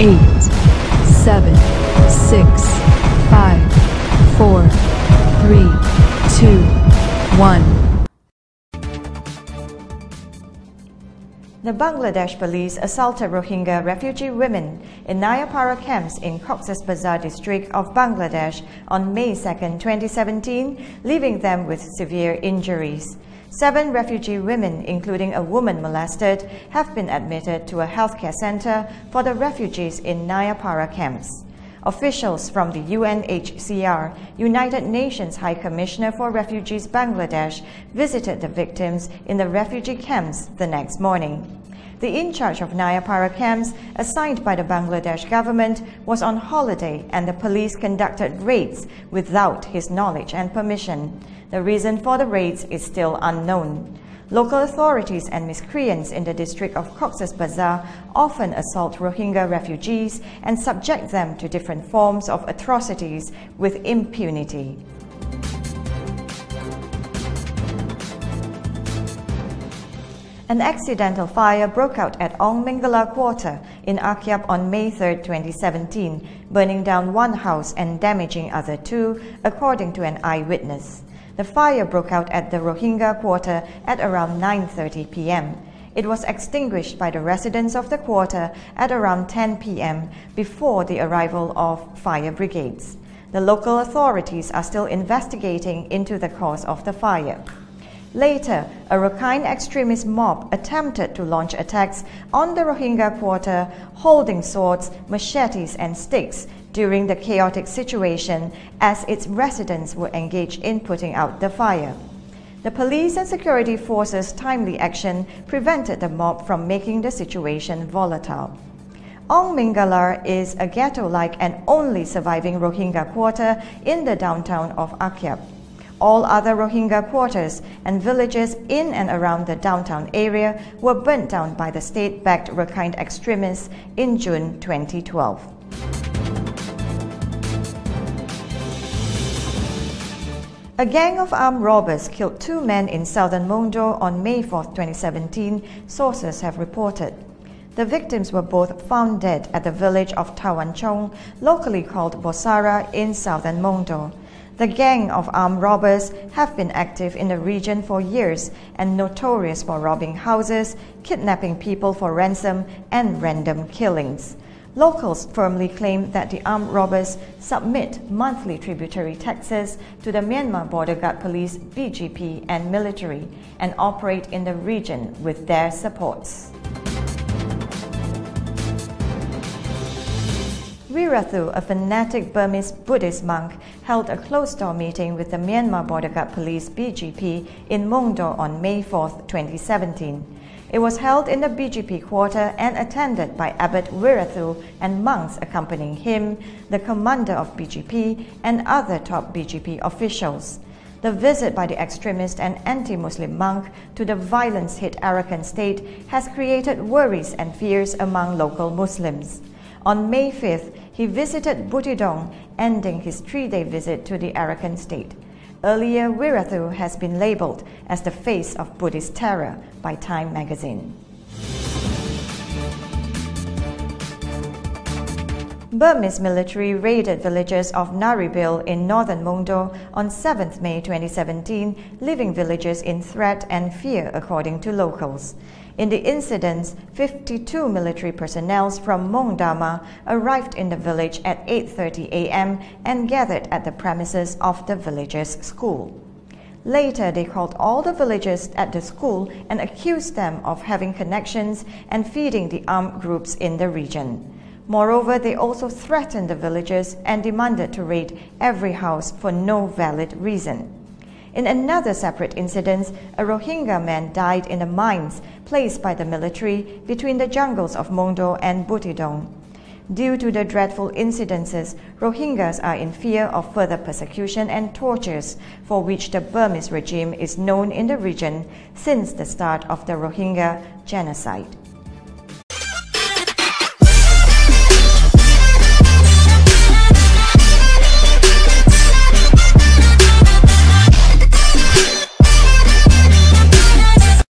8, 7, 6, 5, 4, 3, 2, 1. The Bangladesh police assaulted Rohingya refugee women in Nayapara camps in Cox's Bazar district of Bangladesh on May 2, 2017, leaving them with severe injuries. 7 refugee women, including a woman molested, have been admitted to a healthcare center for the refugees in Nayapara camps. Officials from the UNHCR, United Nations High Commissioner for Refugees Bangladesh, visited the victims in the refugee camps the next morning. The in charge of Nayapara camps, assigned by the Bangladesh government, was on holiday and the police conducted raids without his knowledge and permission. The reason for the raids is still unknown. Local authorities and miscreants in the district of Cox's Bazar often assault Rohingya refugees and subject them to different forms of atrocities with impunity. An accidental fire broke out at Ong Mingala Quarter in Akyab on May 3, 2017, burning down one house and damaging other 2, according to an eyewitness. The fire broke out at the Rohingya quarter at around 9:30 p.m. It was extinguished by the residents of the quarter at around 10 p.m. before the arrival of fire brigades. The local authorities are still investigating into the cause of the fire. Later, a Rakhine extremist mob attempted to launch attacks on the Rohingya quarter, holding swords, machetes and sticks during the chaotic situation as its residents were engaged in putting out the fire. The police and security forces' timely action prevented the mob from making the situation volatile. Ong Mingala is a ghetto-like and only surviving Rohingya quarter in the downtown of Akyab. All other Rohingya quarters and villages in and around the downtown area were burnt down by the state-backed Rakhine extremists in June 2012. A gang of armed robbers killed 2 men in southern Mongdo on May 4, 2017, sources have reported. The victims were both found dead at the village of Tawanchong, locally called Bosara in southern Mongdo. The gang of armed robbers have been active in the region for years and notorious for robbing houses, kidnapping people for ransom, and random killings. Locals firmly claim that the armed robbers submit monthly tributary taxes to the Myanmar Border Guard Police (BGP) and military and operate in the region with their supports. Wirathu, a fanatic Burmese Buddhist monk, held a closed-door meeting with the Myanmar Border Guard Police (BGP) in Mongdo on May 4, 2017. It was held in the BGP quarter and attended by Abbot Wirathu and monks accompanying him, the commander of BGP, and other top BGP officials. The visit by the extremist and anti-Muslim monk to the violence-hit Arakan state has created worries and fears among local Muslims. On May 5th, he visited Butidong, ending his 3-day visit to the Arakan state. Earlier, Wirathu has been labeled as the face of Buddhist terror by Time magazine. Burmese military raided villages of Naribil in northern Mongdo on 7 May 2017, leaving villagers in threat and fear, according to locals. In the incidents, 52 military personnel from Mongdama arrived in the village at 8:30 a.m. and gathered at the premises of the village's school. Later, they called all the villagers at the school and accused them of having connections and feeding the armed groups in the region. Moreover, they also threatened the villagers and demanded to raid every house for no valid reason. In another separate incident, a Rohingya man died in the mines placed by the military between the jungles of Mongdo and Butidong. Due to the dreadful incidences, Rohingyas are in fear of further persecution and tortures, for which the Burmese regime is known in the region since the start of the Rohingya genocide.